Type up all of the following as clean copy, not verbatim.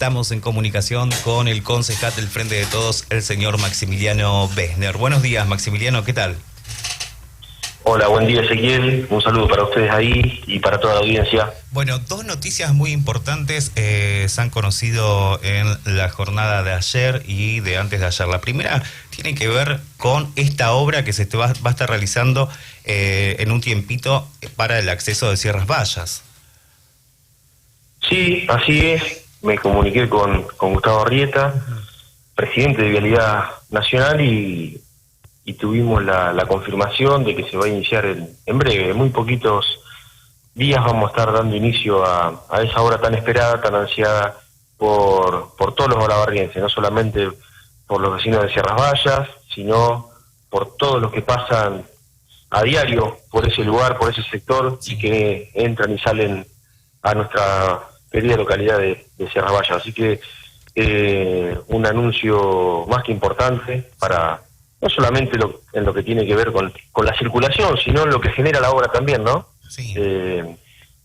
Estamos en comunicación con el concejal del Frente de Todos, el señor Maximiliano Besner. Buenos días, Maximiliano, ¿qué tal? Hola, buen día, Ezequiel. Un saludo para ustedes ahí y para toda la audiencia. Bueno, dos noticias muy importantes se han conocido en la jornada de ayer y de antes de ayer. La primera tiene que ver con esta obra que se va a estar realizando en un tiempito para el acceso de Sierras Vallas. Sí, así es. Me comuniqué con Gustavo Arrieta, presidente de Vialidad Nacional, y tuvimos la confirmación de que se va a iniciar en breve. En muy poquitos días vamos a estar dando inicio a esa obra tan esperada, tan ansiada por todos los olavarrienses, no solamente por los vecinos de Sierras Vallas, sino por todos los que pasan a diario por ese lugar, por ese sector, y que entran y salen a nuestra querida localidad de Sierras Vallas. Así que un anuncio más que importante para no solamente en lo que tiene que ver con la circulación, sino en lo que genera la obra también, ¿no? Sí.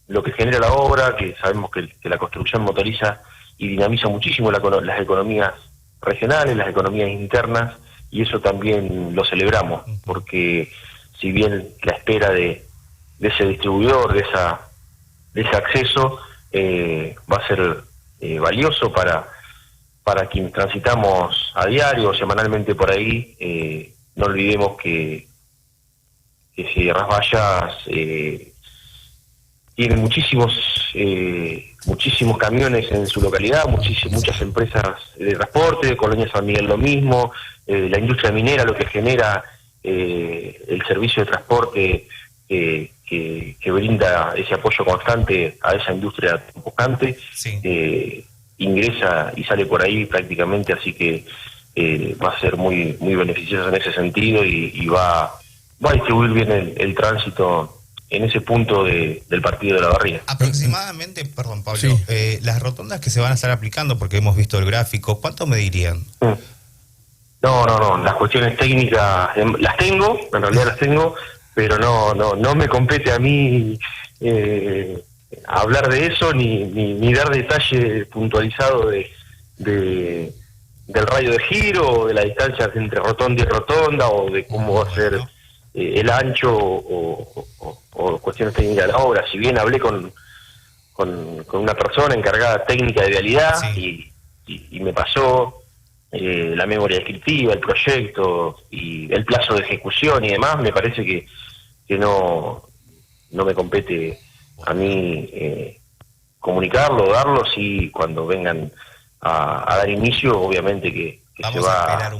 Lo que genera la obra, que sabemos que la construcción motoriza y dinamiza muchísimo las economías regionales, las economías internas, y eso también lo celebramos, porque si bien la espera de ese distribuidor, de ese acceso, va a ser valioso para quienes transitamos a diario o semanalmente por ahí. No olvidemos que Sierras Vallas tiene muchísimos camiones en su localidad, muchas empresas de transporte, Colonia San Miguel lo mismo, la industria minera, lo que genera el servicio de transporte que brinda ese apoyo constante a esa industria constante, sí. Ingresa y sale por ahí prácticamente, así que va a ser muy muy beneficioso en ese sentido, y va a distribuir bien el tránsito en ese punto del partido de la Barría. Aproximadamente, perdón Pablo, sí. Las rotondas que se van a estar aplicando, porque hemos visto el gráfico, ¿cuánto medirían? No, las cuestiones técnicas las tengo, en realidad las tengo, pero no me compete a mí hablar de eso ni dar detalle puntualizado del radio de giro, o de la distancia entre rotonda y rotonda, o de cómo va a ser el ancho o cuestiones técnicas de la obra. Si bien hablé con una persona encargada técnica de vialidad, sí. y me pasó la memoria descriptiva, el proyecto y el plazo de ejecución y demás, me parece que no me compete a mí comunicarlo, darlo. Sí, cuando vengan a dar inicio, obviamente que se va a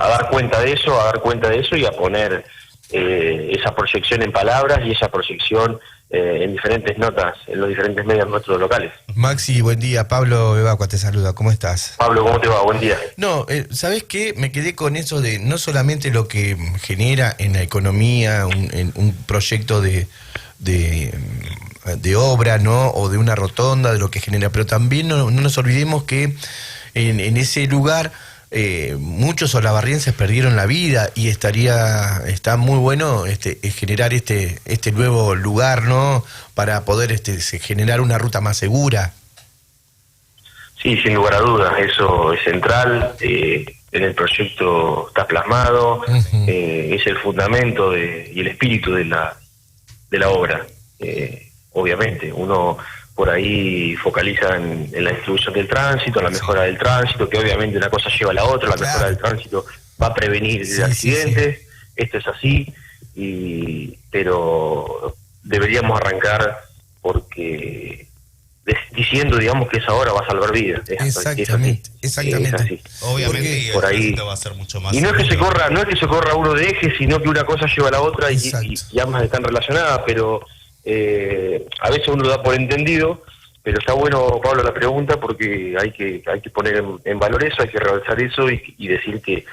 dar cuenta de eso, y a poner esa proyección en palabras y esa proyección en diferentes notas, en los diferentes medios nuestros locales. Maxi, buen día. Pablo Evacua te saluda. ¿Cómo estás? Pablo, ¿cómo te va? Buen día. No, ¿sabés qué? Me quedé con eso de no solamente lo que genera en la economía un proyecto de obra, ¿no? O de una rotonda, de lo que genera, pero también no nos olvidemos que en ese lugar muchos olavarrienses perdieron la vida, y está muy bueno generar este nuevo lugar, ¿no? Para poder generar una ruta más segura. Sí, sin lugar a dudas, eso es central. En el proyecto está plasmado, es el fundamento y el espíritu de la obra. Obviamente, uno por ahí focaliza en la distribución del tránsito, en la mejora del tránsito, que obviamente una cosa lleva a la otra. La mejora del tránsito va a prevenir accidentes, esto es así, pero deberíamos arrancar porque diciendo, digamos, que esa obra va a salvar vidas. Exactamente. Obviamente por ahí va a ser mucho más. Y no es que se corra uno de eje, sino que una cosa lleva a la otra, y ambas están relacionadas, pero a veces uno lo da por entendido. Pero está bueno, Pablo, la pregunta, porque hay que poner en valor eso, hay que realzar eso, y decir que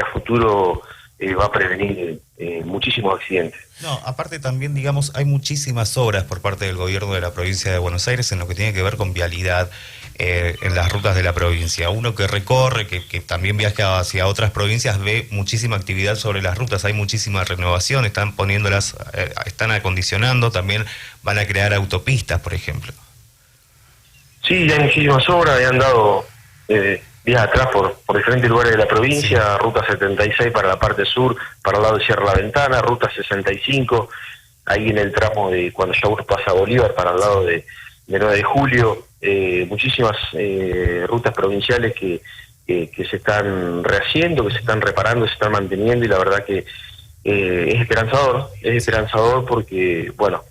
a futuro va a prevenir muchísimos accidentes. No, aparte también, digamos, hay muchísimas obras por parte del gobierno de la provincia de Buenos Aires en lo que tiene que ver con vialidad en las rutas de la provincia. Uno que recorre, que también viaja hacia otras provincias, ve muchísima actividad sobre las rutas, hay muchísima renovación, están poniéndolas, están acondicionando, también van a crear autopistas, por ejemplo. Sí, ya hay muchísimas obras, han dado días atrás por diferentes lugares de la provincia, ruta 76 para la parte sur, para el lado de Sierra La Ventana, ruta 65, ahí en el tramo de cuando ya uno pasa a Bolívar, para el lado de 9 de julio, muchísimas rutas provinciales que se están rehaciendo, que se están reparando, se están manteniendo, y la verdad que es esperanzador porque, bueno,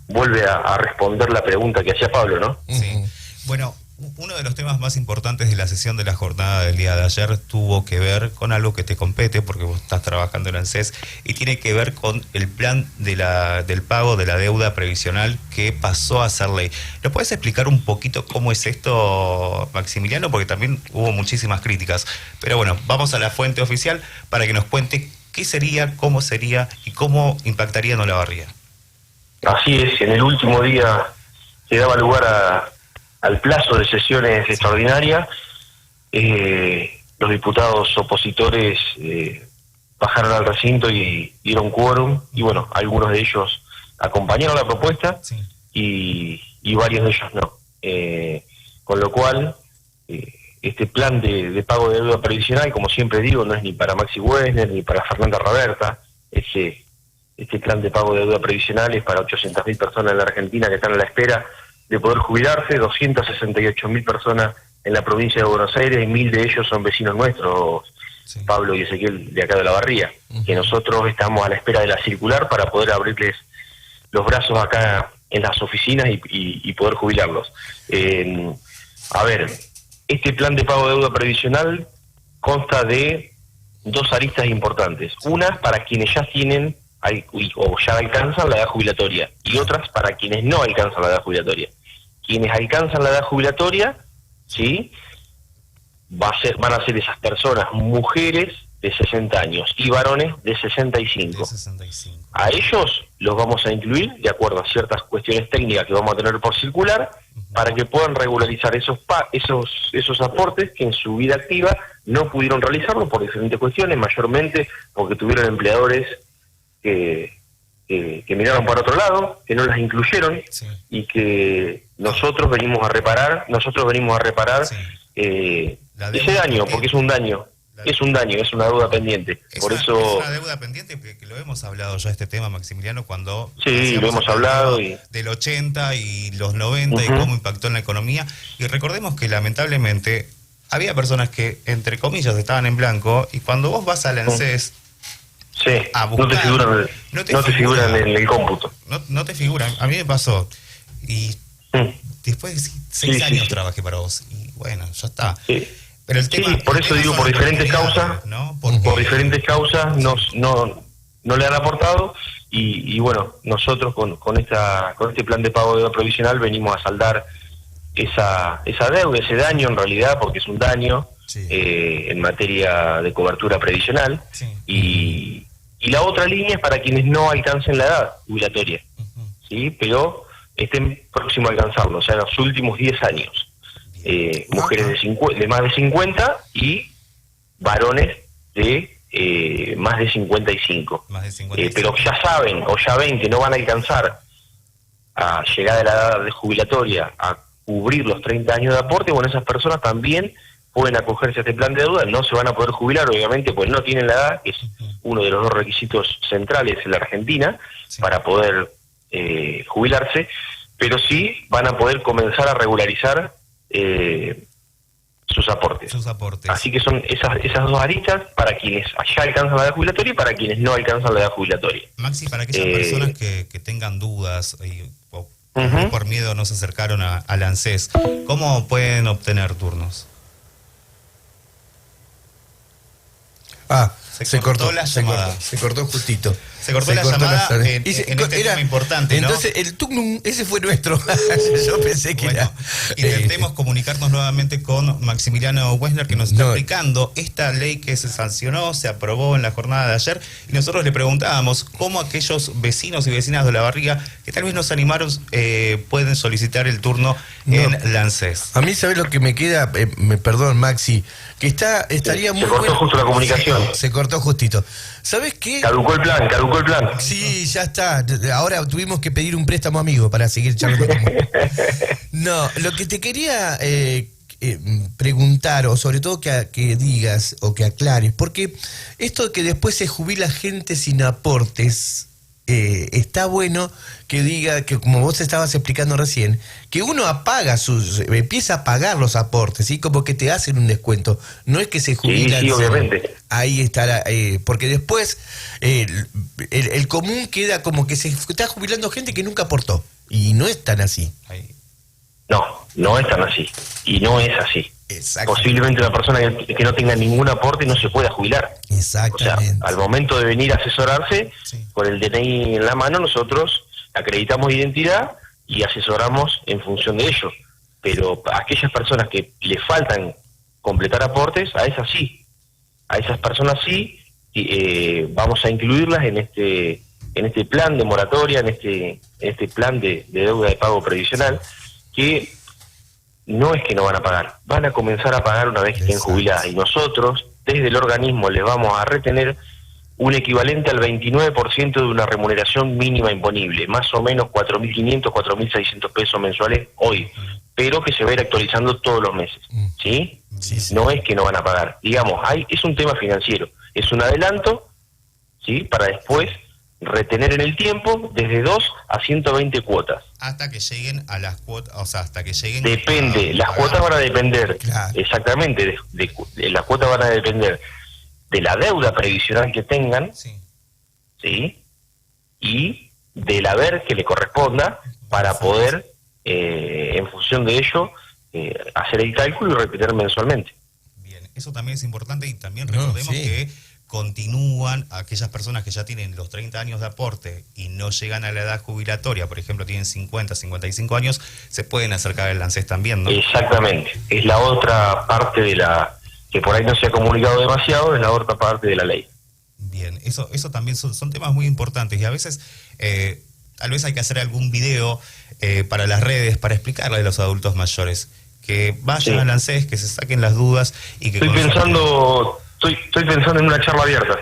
vuelve a responder la pregunta que hacía Pablo, ¿no? Sí. Bueno, uno de los temas más importantes de la sesión de la jornada del día de ayer tuvo que ver con algo que te compete, porque vos estás trabajando en ANSES, y tiene que ver con el plan del pago de la deuda previsional que pasó a ser ley. ¿Nos puedes explicar un poquito cómo es esto, Maximiliano? Porque también hubo muchísimas críticas. Pero bueno, vamos a la fuente oficial para que nos cuente qué sería, cómo sería y cómo impactaría en Olavarría. Así es, en el último día que daba lugar al plazo de sesiones extraordinarias, los diputados opositores bajaron al recinto y dieron quórum, y bueno, algunos de ellos acompañaron la propuesta, sí, y varios de ellos no. Con lo cual, este plan de pago de deuda previsional, como siempre digo, no es ni para Maxi Wessner ni para Fernanda Raberta. Este plan de pago de deuda previsional es para 800.000 personas en la Argentina que están a la espera de poder jubilarse, 268.000 personas en la provincia de Buenos Aires, y 1.000 de ellos son vecinos nuestros, sí, Pablo y Ezequiel, de acá de Olavarría, que nosotros estamos a la espera de la circular para poder abrirles los brazos acá en las oficinas y poder jubilarlos. A ver, este plan de pago de deuda previsional consta de dos aristas importantes. Una para quienes ya tienen o ya alcanzan la edad jubilatoria, y otras para quienes no alcanzan la edad jubilatoria. Quienes alcanzan la edad jubilatoria, ¿sí?, van a ser esas personas, mujeres de 60 años y varones de 65. A ellos los vamos a incluir de acuerdo a ciertas cuestiones técnicas que vamos a tener por circular, para que puedan regularizar esos aportes que en su vida activa no pudieron realizarlo por diferentes cuestiones, mayormente porque tuvieron empleadores que miraron para otro lado, que no las incluyeron, sí, y que nosotros venimos a reparar sí, ese daño, porque es un daño. Es una deuda pendiente. Es una deuda pendiente, que lo hemos hablado ya este tema, Maximiliano, cuando... Sí, lo hemos hablado. Del 80 y los 90 y cómo impactó en la economía. Y recordemos que lamentablemente había personas que, entre comillas, estaban en blanco, y cuando vos vas al ANSES a buscar... No te figuran en el cómputo. No te figuran. A mí me pasó. Y después de 6 años trabajé para vos. Y bueno, ya está. Sí. Pero el tema, por eso digo, por diferentes causas, ¿no? Por diferentes causas no le han aportado, y bueno, nosotros con este plan de pago de deuda provisional venimos a saldar esa deuda, ese daño en realidad, porque es un daño, sí, en materia de cobertura previsional, sí, y la otra línea es para quienes no alcancen la edad jubilatoria, ¿sí?, pero estén próximos a alcanzarlo, o sea, en los últimos 10 años. Mujeres de más de 50 y varones de más de 55. Pero ya saben o ya ven que no van a alcanzar a llegar a la edad de jubilatoria a cubrir los 30 años de aporte. Bueno, esas personas también pueden acogerse a este plan de deuda. No se van a poder jubilar, obviamente, pues no tienen la edad, que es uno de los dos requisitos centrales en la Argentina, sí, para poder jubilarse, pero sí van a poder comenzar a regularizar sus aportes. Así que son esas dos aristas para quienes ya alcanzan la edad jubilatoria y para quienes no alcanzan la edad jubilatoria. Maxi, para aquellas personas que tengan dudas o por miedo no se acercaron al ANSES, ¿cómo pueden obtener turnos? Se cortó justito. Se cortó la llamada en este tema importante, ¿no? Entonces, el turnum, ese fue nuestro. Yo pensé que era... Intentemos comunicarnos nuevamente con Maximiliano Wessner, que nos está explicando esta ley que se sancionó, se aprobó en la jornada de ayer, y nosotros le preguntábamos cómo aquellos vecinos y vecinas de Olavarría que tal vez nos animaron pueden solicitar el turno en la ANSES. A mí, ¿sabes lo que me queda? Perdón, Maxi, que estaría muy bueno. Se cortó justo la comunicación. Se cortó. cortó justito. ¿Sabes qué? Caducó el plan. Sí, ya está. Ahora tuvimos que pedir un préstamo amigo para seguir charlando. No, lo que te quería preguntar, o sobre todo que digas o que aclares, porque esto de que después se jubila gente sin aportes, está bueno que diga, que como vos estabas explicando recién, que uno empieza a pagar los aportes, ¿sí? Como que te hacen un descuento. No es que se jubilan. Sí, obviamente. Ahí estará, porque después el común queda como que se está jubilando gente que nunca aportó. Y no es tan así. No es tan así. Y no es así. Posiblemente una persona que no tenga ningún aporte no se pueda jubilar. Exactamente. O sea, al momento de venir a asesorarse, con el DNI en la mano, nosotros acreditamos identidad y asesoramos en función de ello. Pero a aquellas personas que le faltan completar aportes, a esas sí. A esas personas sí, vamos a incluirlas en este plan de moratoria, en este plan de deuda de pago previsional, que no es que no van a pagar, van a comenzar a pagar una vez que estén jubiladas, y nosotros desde el organismo les vamos a retener un equivalente al 29% de una remuneración mínima imponible, más o menos 4.500, 4.600 pesos mensuales hoy, pero que se va a ir actualizando todos los meses, ¿sí? Sí. No es que no van a pagar, digamos, es un tema financiero, es un adelanto, ¿sí? Para después retener en el tiempo desde 2 a 120 cuotas. Hasta que lleguen a las cuotas, o sea, hasta que lleguen... Depende, las cuotas van a depender, exactamente, de las cuotas van a depender de la deuda previsional que tengan, ¿sí? Y del haber que le corresponda para poder, en función de ello, hacer el cálculo y repetir mensualmente. Bien, eso también es importante, y también recordemos que continúan aquellas personas que ya tienen los 30 años de aporte y no llegan a la edad jubilatoria, por ejemplo, tienen 50, 55 años, se pueden acercar al ANSES también, ¿no? Exactamente, es la otra parte de que por ahí no se ha comunicado demasiado, es la otra parte de la ley. Bien, eso también son temas muy importantes, y a veces tal vez hay que hacer algún video para las redes para explicarle a los adultos mayores, que vayan al ANSES, que se saquen las dudas y que... Estoy pensando en una charla abierta.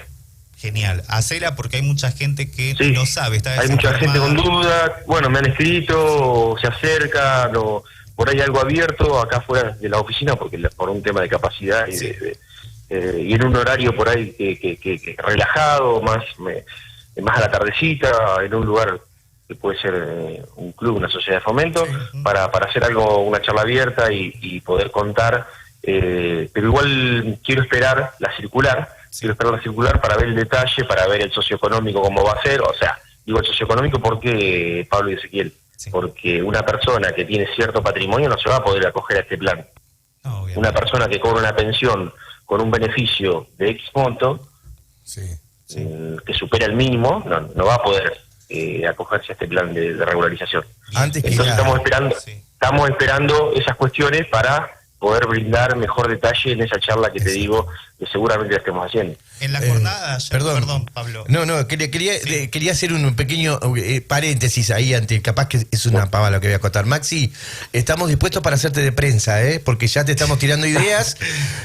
Genial, hacela, porque hay mucha gente que no sabe. Hay mucha gente con dudas, bueno, me han escrito, se acercan, por ahí algo abierto acá fuera de la oficina, porque por un tema de capacidad y, y en un horario por ahí que relajado, más a la tardecita, en un lugar que puede ser un club, una sociedad de fomento, para hacer una charla abierta y poder contar. Pero igual quiero esperar la circular para ver el detalle, para ver el socioeconómico cómo va a ser. O sea, digo el socioeconómico porque, Pablo y Ezequiel, porque una persona que tiene cierto patrimonio no se va a poder acoger a este plan. Una persona que cobra una pensión con un beneficio de X monto, que supera el mínimo, no va a poder acogerse a este plan de regularización. Entonces estamos esperando esas cuestiones para poder brindar mejor detalle en esa charla que te digo, que seguramente la estemos haciendo. En la jornada, perdón, Pablo. No, quería hacer un pequeño paréntesis ahí, capaz que es una pava lo que voy a contar. Maxi, estamos dispuestos para hacerte de prensa, porque ya te estamos tirando ideas,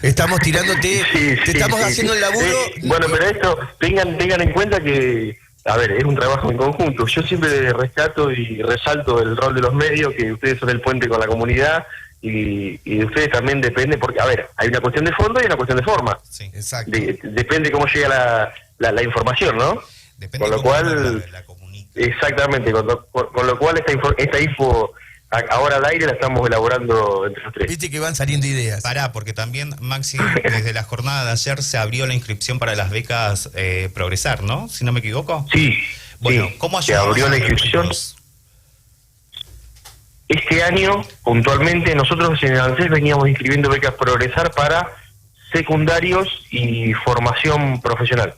estamos tirándote, estamos haciendo el laburo. Bueno, pero esto, tengan en cuenta que, a ver, es un trabajo en conjunto. Yo siempre rescato y resalto el rol de los medios, que ustedes son el puente con la comunidad, y de ustedes también depende, porque, a ver, hay una cuestión de fondo y una cuestión de forma. Sí, exacto. Depende cómo llega la información, ¿no? Depende con lo cual, exactamente, con lo cual esta info ahora al aire la estamos elaborando entre los tres. Viste que van saliendo ideas. Porque también, Maxi, desde la jornada de ayer se abrió la inscripción para las becas Progresar, ¿no? Si no me equivoco. Sí. Bueno, ¿cómo se abrió la inscripción? Este año, puntualmente, nosotros en el ANSES veníamos inscribiendo becas Progresar para secundarios y formación profesional.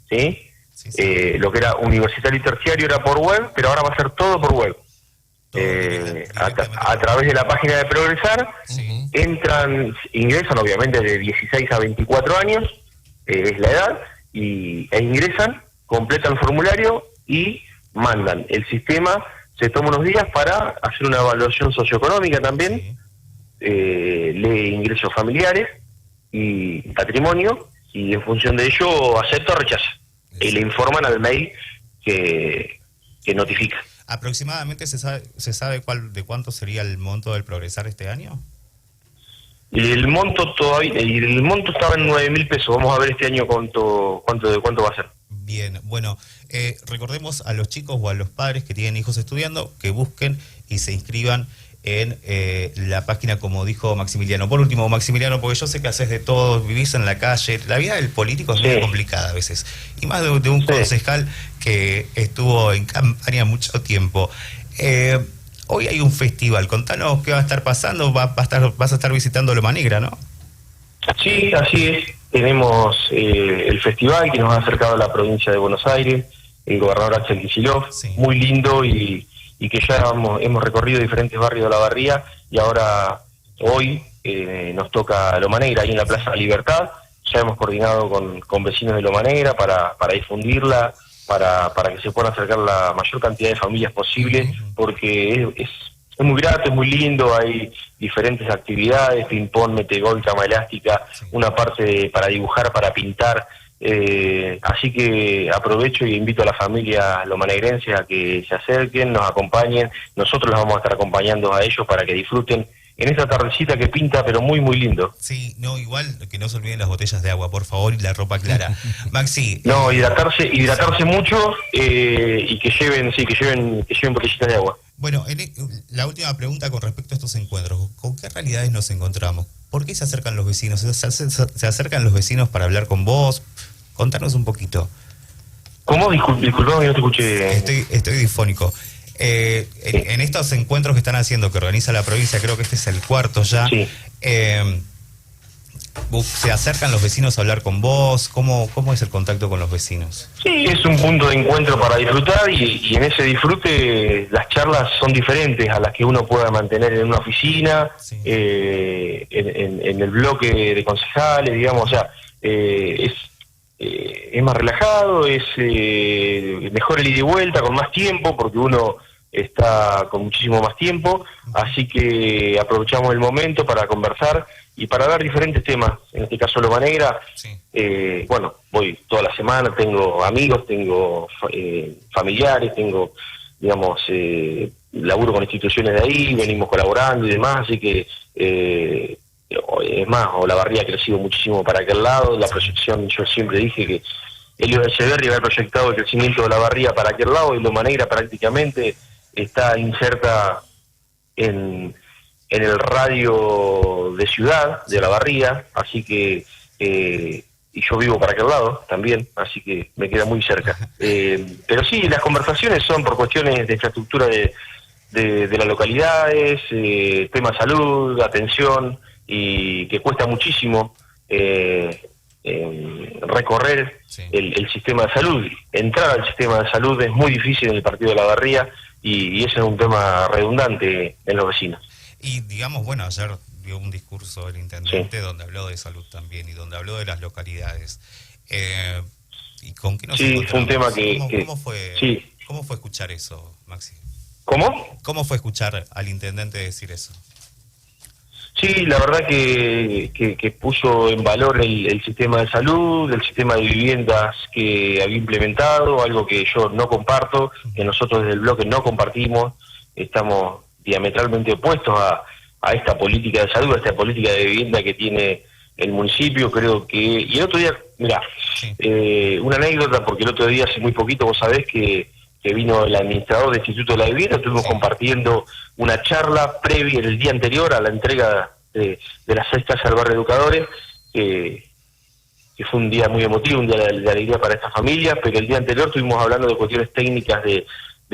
Lo que era universitario y terciario era por web, pero ahora va a ser todo por web. A través de la página de Progresar, ingresan obviamente de 16 a 24 años, es la edad, e ingresan, completan el formulario y mandan. El sistema se toma unos días para hacer una evaluación socioeconómica también, lee ingresos familiares y patrimonio, y en función de ello acepta o rechaza. Y le informan al mail que notifica. ¿Aproximadamente se sabe de cuánto sería el monto del Progresar este año? El monto estaba en 9.000 pesos. Vamos a ver este año cuánto va a ser. Bien, bueno, recordemos a los chicos o a los padres que tienen hijos estudiando que busquen y se inscriban en la página, como dijo Maximiliano. Por último, Maximiliano, porque yo sé que haces de todo, vivís en la calle, la vida del político es muy complicada a veces, y más de un concejal que estuvo en campaña mucho tiempo. Hoy hay un festival, contanos qué va a estar pasando, vas a estar visitando Loma Negra, ¿no? Sí, así es. Tenemos el festival que nos ha acercado a la provincia de Buenos Aires, el gobernador Axel Kicillof, muy lindo y que ya hemos recorrido diferentes barrios de La Barría y ahora hoy nos toca Loma Negra, ahí en la Plaza de la Libertad. Ya hemos coordinado con vecinos de Loma Negra para difundirla, para que se puedan acercar la mayor cantidad de familias posible, porque es muy grato, es muy lindo, hay diferentes actividades, ping-pong, metegol, cama elástica, una parte para dibujar, para pintar, así que aprovecho y invito a la familia lomanegrense a que se acerquen, nos acompañen, nosotros los vamos a estar acompañando a ellos para que disfruten en esta tardecita que pinta, pero muy, muy lindo. Sí, no, igual que no se olviden las botellas de agua, por favor, y la ropa clara. Maxi. No, hidratarse mucho y que lleven botellitas de agua. Bueno, la última pregunta con respecto a estos encuentros, ¿con qué realidades nos encontramos? ¿Por qué se acercan los vecinos? ¿Se acercan los vecinos para hablar con vos? Contanos un poquito. ¿Cómo? Disculpame, no te escuché. Estoy difónico. En estos encuentros que están haciendo, que organiza la provincia, creo que este es el cuarto ya, sí. ¿Se acercan los vecinos a hablar con vos? ¿Cómo es el contacto con los vecinos? Sí, es un punto de encuentro para disfrutar y en ese disfrute las charlas son diferentes a las que uno pueda mantener en una oficina, sí. En el bloque de concejales, digamos, o sea, es más relajado, es mejor el ida y vuelta, con más tiempo, porque uno está con muchísimo más tiempo, así que aprovechamos el momento para conversar y para dar diferentes temas. En este caso Loma Negra, sí. Bueno, voy toda la semana, tengo amigos, tengo familiares, tengo, digamos, laburo con instituciones de ahí, venimos colaborando y demás, así que es más, Olavarría ha crecido muchísimo para aquel lado, la proyección, yo siempre dije que Elio Echeverri había proyectado el crecimiento de Olavarría para aquel lado y Loma Negra prácticamente está inserta en el radio de ciudad de Olavarría, así que y yo vivo para aquel lado también, así que me queda muy cerca. Pero sí, las conversaciones son por cuestiones de infraestructura de las localidades, tema salud, atención, y que cuesta muchísimo recorrer sí. el sistema de salud. Entrar al sistema de salud es muy difícil en el partido de Olavarría y ese es un tema redundante en los vecinos. Y digamos, bueno, ayer dio un discurso el intendente sí. donde habló de salud también y donde habló de las localidades. ¿Y con qué nos encontramos? Fue un tema ¿Cómo fue escuchar eso, Maxi? ¿Cómo fue escuchar al intendente decir eso? Sí, la verdad que puso en valor el sistema de salud, el sistema de viviendas que había implementado, algo que yo no comparto, que nosotros desde el bloque no compartimos, estamos diametralmente opuestos a esta política de salud, a esta política de vivienda que tiene el municipio. Creo que, y el otro día, mirá, una anécdota, porque el otro día, hace muy poquito, vos sabés que vino el administrador del Instituto de la Vivienda, estuvimos compartiendo una charla previa el día anterior a la entrega de las cestas al barrio Educadores, que fue un día muy emotivo, un día de alegría para esta familia, pero el día anterior estuvimos hablando de cuestiones técnicas de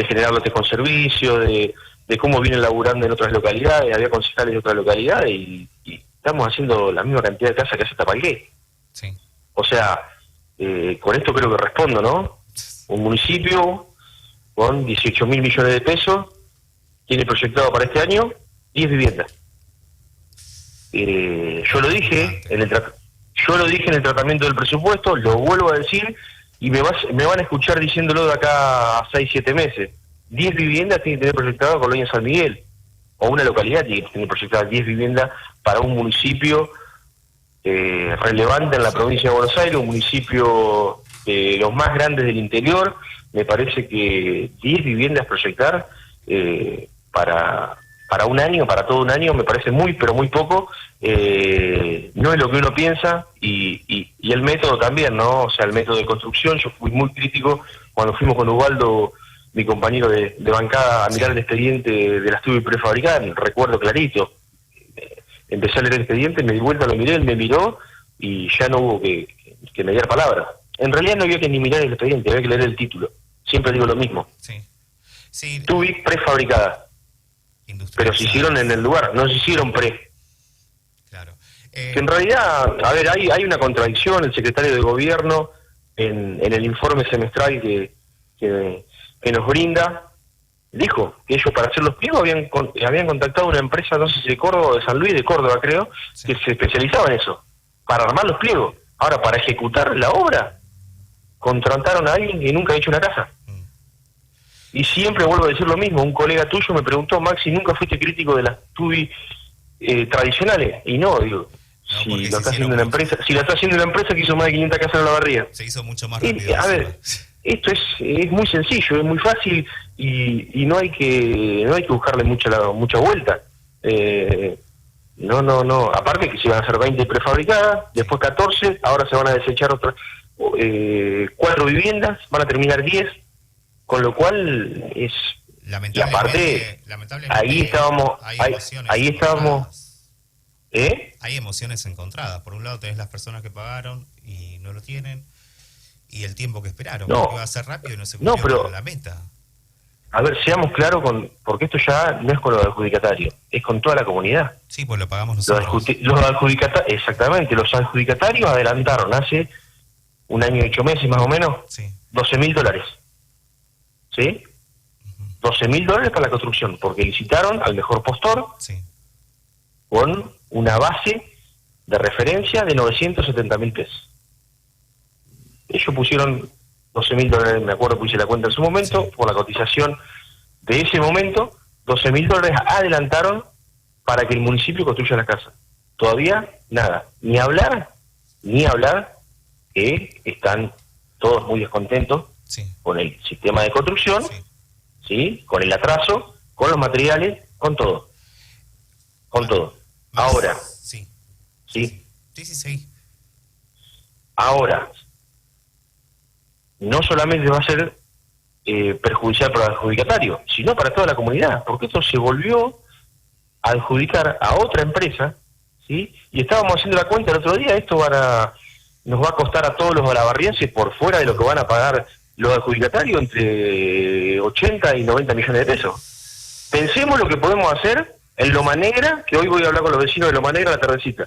generar lotes con servicio, de cómo vienen laburando en otras localidades, había concejales de otras localidades y estamos haciendo la misma cantidad de casas que hace Tapalgué. Sí. O sea, con esto creo que respondo, ¿no? Un municipio con 18.000 millones de pesos, tiene proyectado para este año 10 viviendas. Yo lo dije en el tratamiento del presupuesto, lo vuelvo a decir, y me van a escuchar diciéndolo de acá a 6-7 meses. 10 viviendas tiene que tener proyectado Colonia San Miguel, o una localidad tiene que tener proyectada 10 viviendas para un municipio relevante en la provincia de Buenos Aires, un municipio de los más grandes del interior. Me parece que 10 viviendas proyectar para un año, para todo un año, me parece muy, pero muy poco. No es lo que uno piensa, y el método también, ¿no? O sea, el método de construcción. Yo fui muy crítico cuando fuimos con Ubaldo, mi compañero de bancada, a mirar el expediente de las tubi prefabricadas. Recuerdo clarito. Empecé a leer el expediente, me di vuelta, lo miré, él me miró y ya no hubo que me diera palabra. En realidad no había que ni mirar el expediente, había que leer el título. Siempre digo lo mismo. Sí. Tubi prefabricada. Pero se hicieron en el lugar, no se hicieron pre. Claro. Que en realidad, a ver, hay una contradicción. El secretario de Gobierno, en el informe semestral que nos brinda, dijo que ellos, para hacer los pliegos, habían contactado a una empresa, no sé si de Córdoba o de San Luis, de Córdoba creo, que se especializaba en eso, para armar los pliegos. Ahora, para ejecutar la obra, contrataron a alguien que nunca ha hecho una casa. Y siempre vuelvo a decir lo mismo. Un colega tuyo me preguntó: Maxi, ¿nunca fuiste crítico de las tubi tradicionales? Y no, digo, si lo está haciendo una empresa, si la está haciendo una empresa que hizo más de 500 casas en la barría. Se hizo mucho más rápido. A ver, esto es muy sencillo, es muy fácil, y no hay que buscarle mucha vuelta. No. Aparte que se van a hacer 20 prefabricadas, después 14, ahora se van a desechar otras 4 viviendas, van a terminar 10. Con lo cual es... Y aparte, ahí estábamos... Hay emociones encontradas. Por un lado tenés las personas que pagaron y no lo tienen, y el tiempo que esperaron, porque iba a ser rápido y no se cumplió con la meta. A ver, seamos claros, porque esto ya no es con los adjudicatarios, es con toda la comunidad. Sí, pues lo pagamos nosotros. Exactamente, los adjudicatarios adelantaron hace un año y 8 meses más o menos, $12.000. ¿Sí? $12.000 para la construcción, porque licitaron al mejor postor con una base de referencia de 970.000 pesos. Ellos pusieron $12.000, me acuerdo que hice la cuenta en su momento, por la cotización de ese momento. $12.000 adelantaron para que el municipio construya la casa. Todavía nada, ni hablar que están todos muy descontentos con el sistema de construcción, con el atraso, con los materiales, con todo. Ahora, ahora, no solamente va a ser perjudicial para el adjudicatario, sino para toda la comunidad, porque esto se volvió a adjudicar a otra empresa, y estábamos haciendo la cuenta el otro día. Esto nos va a costar a todos los olavarrienses, por fuera de lo que van a pagar los adjudicatarios, entre 80 y 90 millones de pesos. Pensemos lo que podemos hacer en Loma Negra, que hoy voy a hablar con los vecinos de Loma Negra a la tardecita.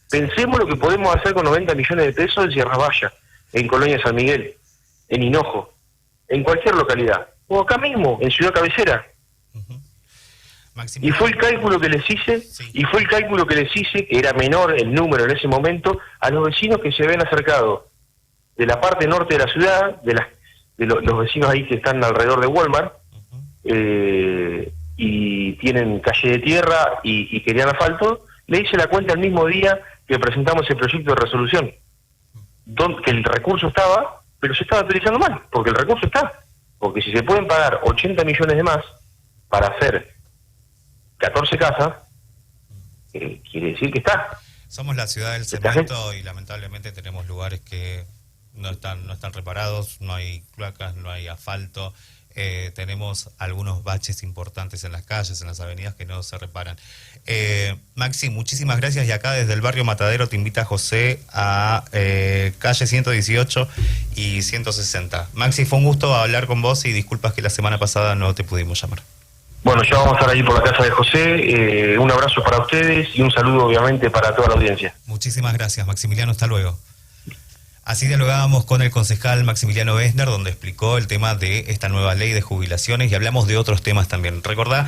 Pensemos lo que podemos hacer con 90 millones de pesos en Sierra Valla, en Colonia San Miguel, en Hinojo, en cualquier localidad, o acá mismo, en Ciudad Cabecera. Y fue el cálculo que les hice, que era menor el número en ese momento, a los vecinos que se ven acercados de la parte norte de la ciudad, los vecinos ahí que están alrededor de Walmart, y tienen calle de tierra y querían asfalto. Le hice la cuenta el mismo día que presentamos el proyecto de resolución, que el recurso estaba, pero se estaba utilizando mal, porque el recurso está. Porque si se pueden pagar 80 millones de más para hacer 14 casas, quiere decir que está. Somos la ciudad del cemento y lamentablemente tenemos lugares que no están reparados, no hay cloacas, no hay asfalto, tenemos algunos baches importantes en las calles, en las avenidas que no se reparan. Maxi, muchísimas gracias, y acá desde el barrio Matadero te invita José a calle 118 y 160. Maxi, fue un gusto hablar con vos y disculpas que la semana pasada no te pudimos llamar. Bueno, ya vamos a estar ahí por la casa de José. Un abrazo para ustedes y un saludo obviamente para toda la audiencia. Muchísimas gracias, Maximiliano, hasta luego. Así dialogábamos con el concejal Maximiliano Wessner, donde explicó el tema de esta nueva ley de jubilaciones, y hablamos de otros temas también. Recordá